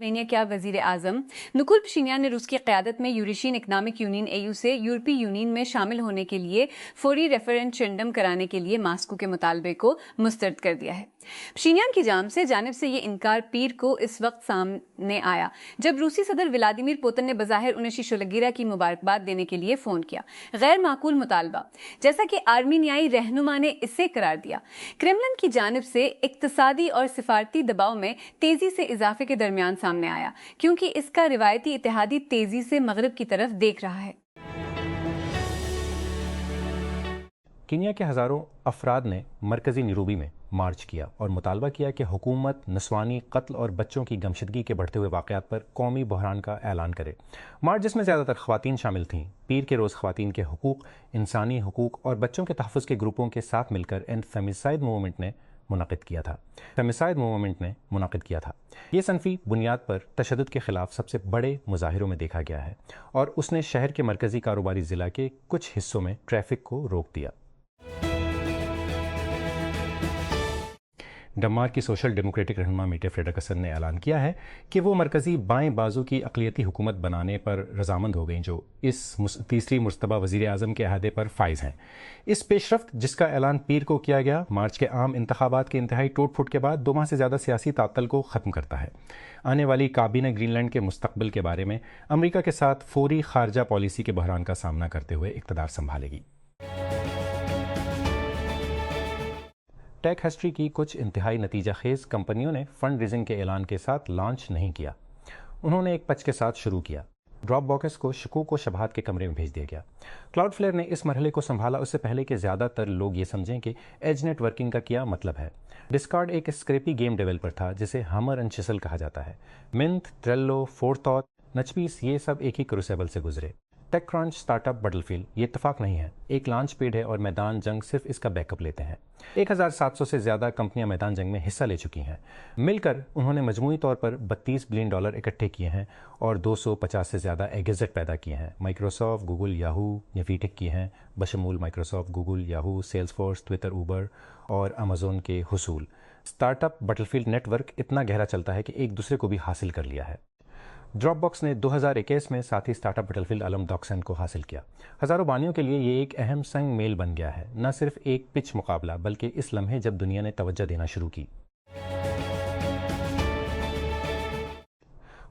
Romania کا وزیر اعظم Nicole پشینیان نے روس کی قیادت میں یوریشین اکنامک یونین AU سے یورپی یونین میں شامل ہونے کے لیے فوری ریفرنڈم کرانے کے لیے ماسکو کے مطالبے کو مسترد کر دیا ہے۔ پشینیان کی جانب سے یہ انکار پیر کو اس وقت سامنے آیا جب روسی صدر ولادیمیر پوتن نے بظاہر انہیں شیشولگیرا کی مبارکباد دینے کے لیے فون کیا۔ غیر معقول مطالبہ، جیسا کہ آرمینیائی رہنما نے اسے قرار دیا۔ کرملن کی جانب سے اقتصادی اور سفارتی دباؤ میں تیزی سے اضافے کے درمیان سامنے آیا کیونکہ اس کا روایتی اتحادی تیزی سے مغرب کی طرف دیکھ رہا ہے۔ کینیا کے ہزاروں افراد نے مرکزی نیروبی میں مارچ کیا اور مطالبہ کیا کہ حکومت نسوانی قتل اور بچوں کی گمشدگی کے بڑھتے ہوئے واقعات پر قومی بحران کا اعلان کرے۔ مارچ جس میں زیادہ تر خواتین شامل تھیں، پیر کے روز خواتین کے حقوق، انسانی حقوق اور بچوں کے تحفظ کے گروپوں کے ساتھ مل کر اینڈ فیمسائڈ موومنٹ نے منعقد کیا تھا۔ یہ صنفی بنیاد پر تشدد کے خلاف سب سے بڑے مظاہروں میں دیکھا گیا ہے اور اس نے شہر کے مرکزی کاروباری ضلع کے کچھ حصوں میں ٹریفک کو روک دیا۔ ڈنمارک کی سوشل ڈیموکریٹک رہنما میٹے فریڈرکسن نے اعلان کیا ہے کہ وہ مرکزی بائیں بازو کی اقلیتی حکومت بنانے پر رضامند ہو گئیں جو اس تیسری مرتبہ وزیر اعظم کے عہدے پر فائز ہیں۔ اس پیش رفت جس کا اعلان پیر کو کیا گیا، مارچ کے عام انتخابات کے انتہائی ٹوٹ پھوٹ کے بعد 2 ماہ سے زیادہ سیاسی تعطل کو ختم کرتا ہے۔ آنے والی کابینہ گرین لینڈ کے مستقبل کے بارے میں امریکہ کے ساتھ فوری خارجہ پالیسی کے بحران کا سامنا کرتے ہوئے اقتدار سنبھالے گی۔ ٹیک ہسٹری کی کچھ انتہائی نتیجہ خیز کمپنیوں نے فنڈ ریزنگ کے اعلان کے ساتھ لانچ نہیں کیا۔ انہوں نے ایک پچ کے ساتھ شروع کیا۔ ڈراپ باکس کو شکوک و شبہات کے کمرے میں بھیج دیا گیا۔ کلاؤڈ فلیئر نے اس مرحلے کو سنبھالا اس سے پہلے کہ زیادہ تر لوگ یہ سمجھیں کہ ایج نیٹ ورکنگ کا کیا مطلب ہے۔ ڈسکارڈ ایک اسکریپی گیم ڈیولپر تھا جسے ہمر اینڈ چسل کہا جاتا ہے۔ منت، ٹریلو، فورتھاٹ، نچپیس یہ سب ایک ہی کروسیبل سے گزرے۔ ٹیک کرانچ، اسٹارٹ اپ، بٹل یہ اتفاق نہیں ہے، ایک لانچ پیڈ ہے اور میدان جنگ صرف اس کا بیک اپ لیتے ہیں۔ 1700 سے زیادہ کمپنیاں میدان جنگ میں حصہ لے چکی ہیں۔ مل کر انہوں نے مجموعی طور پر $32 بلین اکٹھے کیے ہیں اور 250 سے زیادہ ایگزٹ پیدا کیے ہیں۔ مائکروسافٹ، گوگل، یاہو یا ویٹیک کی ہیں، بشمول Microsoft, Google, Yahoo, Salesforce, Twitter, Uber اور امازون کے حصول۔ اسٹارٹ اپ بٹل نیٹ ورک اتنا گہرا چلتا ہے کہ ایک دوسرے کو بھی حاصل کر لیا ہے۔ ڈراپ باکس نے 2021 میں ساتھی اسٹارٹ اپ بٹل علم ڈاکسن کو حاصل کیا۔ ہزاروں بانیوں کے لیے یہ ایک اہم سنگ میل بن گیا ہے، نہ صرف ایک پچ مقابلہ بلکہ اس لمحے جب دنیا نے توجہ دینا شروع کی۔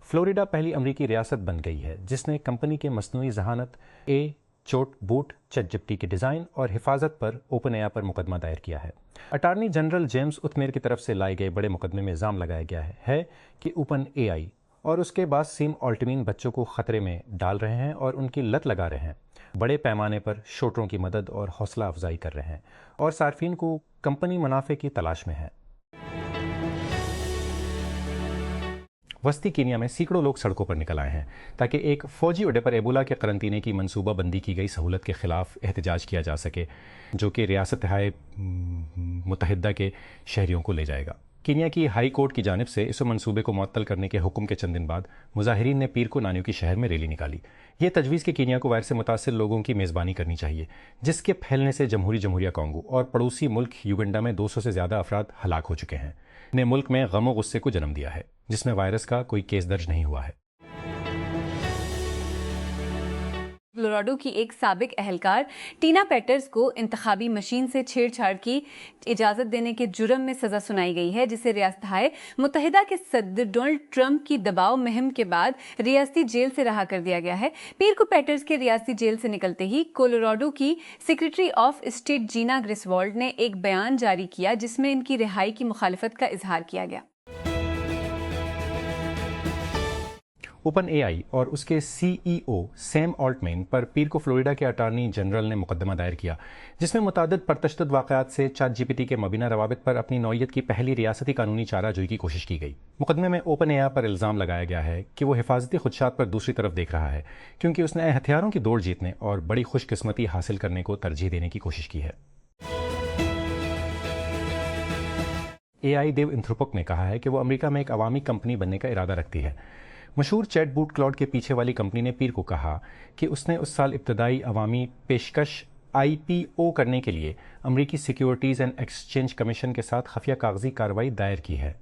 فلوریڈا پہلی امریکی ریاست بن گئی ہے جس نے کمپنی کے مصنوعی ذہانت bot chat G P T کے ڈیزائن اور حفاظت پر اوپن اے آئی پر مقدمہ دائر کیا ہے۔ اٹارنی جنرل جیمز اتمیر کی طرف سے لائے گئے بڑے مقدمے میں الزام لگایا گیا ہے کہ اوپن اے آئی اور اس کے بعد سیم آلٹمین بچوں کو خطرے میں ڈال رہے ہیں اور ان کی لت لگا رہے ہیں، بڑے پیمانے پر شوٹروں کی مدد اور حوصلہ افزائی کر رہے ہیں اور صارفین کو کمپنی منافع کی تلاش میں ہے۔ وسطی کینیا میں سینکڑوں لوگ سڑکوں پر نکل آئے ہیں تاکہ ایک فوجی اڈے پر ایبولا کے قرنطینے کی منصوبہ بندی کی گئی سہولت کے خلاف احتجاج کیا جا سکے جو کہ ریاستہائے متحدہ کے شہریوں کو لے جائے گا۔ کینیا کی ہائی کورٹ کی جانب سے اس منصوبے کو معطل کرنے کے حکم کے چند دن بعد مظاہرین نے پیر کو نانیوکی شہر میں ریلی نکالی۔ یہ تجویز کہ کینیا کو وائرس سے متاثر لوگوں کی میزبانی کرنی چاہیے جس کے پھیلنے سے جمہوریہ کانگو اور پڑوسی ملک یوگنڈا میں 200 سے زیادہ افراد ہلاک ہو چکے ہیں، نے ملک میں غم و غصے کو جنم دیا ہے جس میں وائرس کا کوئی کیس درج نہیں ہوا ہے۔ کولوراڈو کی ایک سابق اہلکار ٹینا پیٹرز کو انتخابی مشین سے چھیڑ چھاڑ کی اجازت دینے کے جرم میں سزا سنائی گئی ہے جسے ریاستہائے متحدہ کے صدر ڈونلڈ ٹرمپ کی دباؤ مہم کے بعد ریاستی جیل سے رہا کر دیا گیا ہے۔ پیر کو پیٹرز کے ریاستی جیل سے نکلتے ہی کولوراڈو کی سیکریٹری آف اسٹیٹ جینا گریسوالڈ نے ایک بیان جاری کیا جس میں ان کی رہائی کی مخالفت کا اظہار کیا گیا۔ اوپن اے آئی اور اس کے سی ای او سیم آلٹمین پر پیر کو فلوریڈا کے اٹارنی جنرل نے مقدمہ دائر کیا جس میں متعدد پرتشدد واقعات سے چیٹ جی پی ٹی کے مبینہ روابط پر اپنی نوعیت کی پہلی ریاستی قانونی چارہ جوئی کی کوشش کی گئی۔ مقدمے میں اوپن اے آئی پر الزام لگایا گیا ہے کہ وہ حفاظتی خدشات پر دوسری طرف دیکھ رہا ہے کیونکہ اس نے ہتھیاروں کی دوڑ جیتنے اور بڑی خوش قسمتی حاصل کرنے کو ترجیح دینے کی کوشش کی ہے۔ اے آئی دیو انتھروپک نے کہا ہے کہ وہ امریکہ میں ایک عوامی کمپنی بننے کا ارادہ رکھتی ہے۔ مشہور چیٹ بوٹ کلاؤڈ کے پیچھے والی کمپنی نے پیر کو کہا کہ اس نے اس سال ابتدائی عوامی پیشکش IPO کرنے کے لیے امریکی سیکیورٹیز اینڈ ایکسچینج کمیشن کے ساتھ خفیہ کاغذی کارروائی دائر کی ہے۔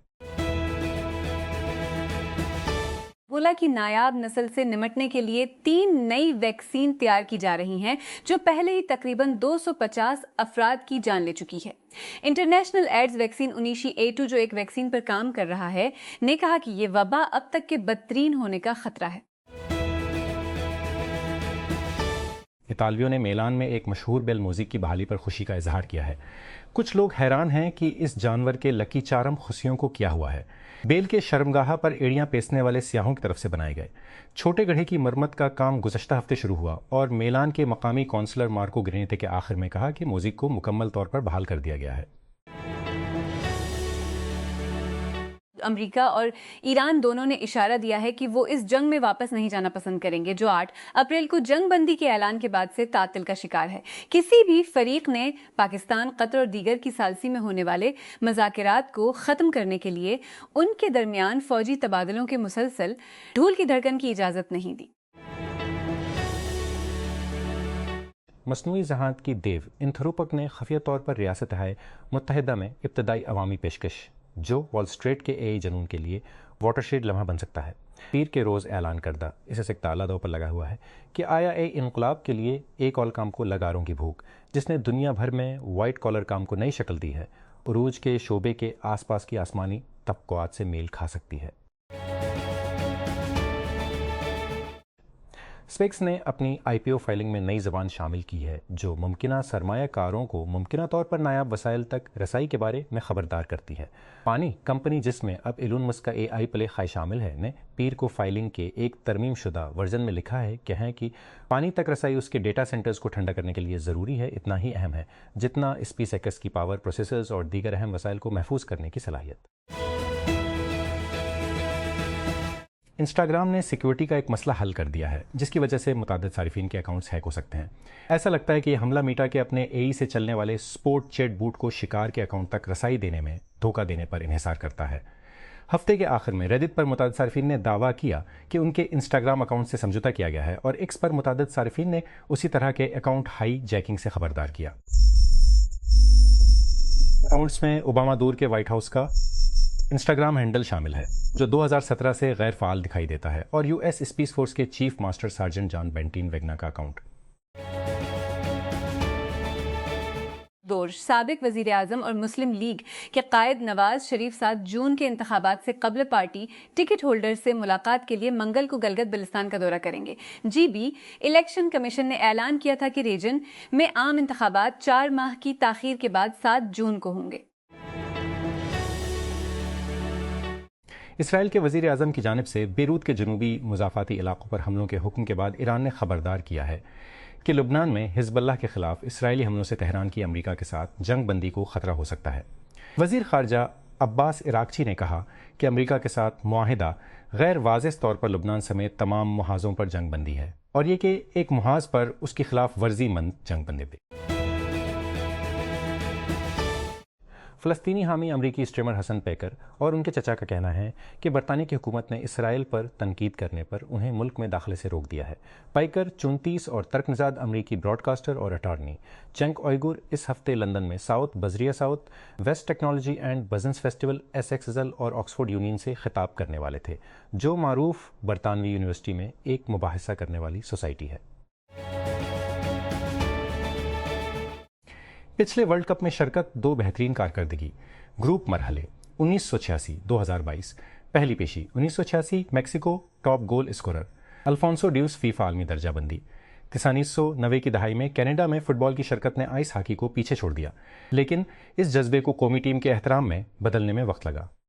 ایبولا کی نایاب نسل سے نمٹنے کے لیے 3 نئی ویکسین تیار کی جا رہی ہیں جو پہلے ہی تقریباً 250 افراد کی جان لے چکی ہے۔ انٹرنیشنل ایڈز ویکسین انیشی A2 جو ایک ویکسین پر کام کر رہا ہے نے کہا کہ یہ وبا اب تک کے بدترین ہونے کا خطرہ ہے۔ اطالویوں نے میلان میں ایک مشہور بیل موزیک کی بحالی پر خوشی کا اظہار کیا ہے۔ کچھ لوگ حیران ہیں کہ اس جانور کے لکی چارم خوشیوں کو کیا ہوا ہے۔ بیل کے شرمگاہ پر ایڑیاں پیسنے والے سیاحوں کی طرف سے بنائے گئے چھوٹے گڑھے کی مرمت کا کام گزشتہ ہفتے شروع ہوا اور میلان کے مقامی کونسلر مارکو گرینیتے کے آخر میں کہا کہ موزیک کو مکمل طور پر بحال کر دیا گیا ہے۔ امریکہ اور ایران دونوں نے اشارہ دیا ہے کہ وہ اس جنگ میں واپس نہیں جانا پسند کریں گے جو 8 اپریل کو جنگ بندی کے اعلان کے بعد سے تعطل کا شکار ہے۔ کسی بھی فریق نے پاکستان، قطر اور دیگر کی ثالثی میں ہونے والے مذاکرات کو ختم کرنے کے لیے ان کے درمیان فوجی تبادلوں کے مسلسل ڈھول کی دھڑکن کی اجازت نہیں دی۔ مصنوعی ذہانت کی دیو انتھروپک نے خفیہ طور پر ریاستہائے متحدہ میں ابتدائی عوامی پیشکش جو وال اسٹریٹ کے AI جنون کے لیے واٹر شیڈ لمحہ بن سکتا ہے، پیر کے روز اعلان کردہ اسے سکتہ اعلیٰ دو پر لگا ہوا ہے کہ آیا انقلاب کے لیے ایک اور کام کو لگاروں کی بھوک جس نے دنیا بھر میں وائٹ کالر کام کو نئی شکل دی ہے، عروج کے شعبے کے آس پاس کی آسمانی توقعات سے میل کھا سکتی ہے۔ اسپیکس نے اپنی IPO فائلنگ میں نئی زبان شامل کی ہے جو ممکنہ سرمایہ کاروں کو ممکنہ طور پر نایاب وسائل تک رسائی کے بارے میں خبردار کرتی ہے۔ پانی کمپنی جس میں اب ایلون مسک کا AI پلے خواہ شامل ہے نے پیر کو فائلنگ کے ایک ترمیم شدہ ورژن میں لکھا ہے کہ پانی تک رسائی اس کے ڈیٹا سینٹرز کو ٹھنڈا کرنے کے لیے ضروری ہے، اتنا ہی اہم ہے جتنا SpaceX ایکس کی پاور، پروسیسرز اور دیگر اہم وسائل کو محفوظ کرنے کی صلاحیت۔ انسٹاگرام نے سیکیورٹی کا ایک مسئلہ حل کر دیا ہے جس کی وجہ سے متعدد صارفین کے اکاؤنٹس ہیک ہو سکتے ہیں۔ ایسا لگتا ہے کہ یہ حملہ میٹا کے اپنے AI سے چلنے والے سپورٹ چیٹ بوٹ کو شکار کے اکاؤنٹ تک رسائی دینے میں دھوکہ دینے پر انحصار کرتا ہے۔ ہفتے کے آخر میں ریڈٹ پر متعدد صارفین نے دعویٰ کیا کہ ان کے انسٹاگرام اکاؤنٹ سے سمجھوتہ کیا گیا ہے اور ایکس پر متعدد صارفین نے اسی طرح کے اکاؤنٹ ہائی جیکنگ سے خبردار کیا۔ اکاؤنٹس میں اوباما دور کے وائٹ ہاؤس کا انسٹاگرام ہینڈل شامل ہے جو 2017 سے غیر فعال دکھائی دیتا ہے، اور US اسپیس فورس کے چیف ماسٹر سارجنٹ جان بینٹین ویگنا کا اکاؤنٹ۔ سابق وزیر اعظم اور مسلم لیگ کے قائد نواز شریف 7 جون کے انتخابات سے قبل پارٹی ٹکٹ ہولڈر سے ملاقات کے لیے منگل کو گلگت بلتستان کا دورہ کریں گے۔ GB الیکشن کمیشن نے اعلان کیا تھا کہ ریجن میں عام انتخابات 4 ماہ کی تاخیر کے بعد 7 جون کو ہوں گے۔ اسرائیل کے وزیر اعظم کی جانب سے بیروت کے جنوبی مضافاتی علاقوں پر حملوں کے حکم کے بعد ایران نے خبردار کیا ہے کہ لبنان میں حزب اللہ کے خلاف اسرائیلی حملوں سے تہران کی امریکہ کے ساتھ جنگ بندی کو خطرہ ہو سکتا ہے۔ وزیر خارجہ عباس عراقچی نے کہا کہ امریکہ کے ساتھ معاہدہ غیر واضح طور پر لبنان سمیت تمام محاذوں پر جنگ بندی ہے اور یہ کہ ایک محاذ پر اس کی خلاف ورزی مند جنگ بندی بھی۔ فلسطینی حامی امریکی اسٹریمر حسن پیکر اور ان کے چچا کا کہنا ہے کہ برطانیہ کی حکومت نے اسرائیل پر تنقید کرنے پر انہیں ملک میں داخلے سے روک دیا ہے۔ پیکر 34 اور ترک نژاد امریکی براڈ کاسٹر اور اٹارنی چنک اوئیگر اس ہفتے لندن میں ساؤتھ بزریہ South west technology and business festival SXL اور آکسفورڈ یونین سے خطاب کرنے والے تھے جو معروف برطانوی یونیورسٹی میں ایک مباحثہ کرنے والی سوسائٹی ہے۔ پچھلے ورلڈ کپ میں شرکت 2 بہترین کارکردگی گروپ مرحلے 1986-2022 پہلی پیشی 1986 میکسیکو ٹاپ گول اسکورر الفونسو ڈیوس فیفا عالمی درجہ بندی 1990 کی دہائی میں کینیڈا میں فٹ بال کی شرکت نے آئس ہاکی کو پیچھے چھوڑ دیا لیکن اس جذبے کو قومی ٹیم کے احترام میں بدلنے میں وقت لگا۔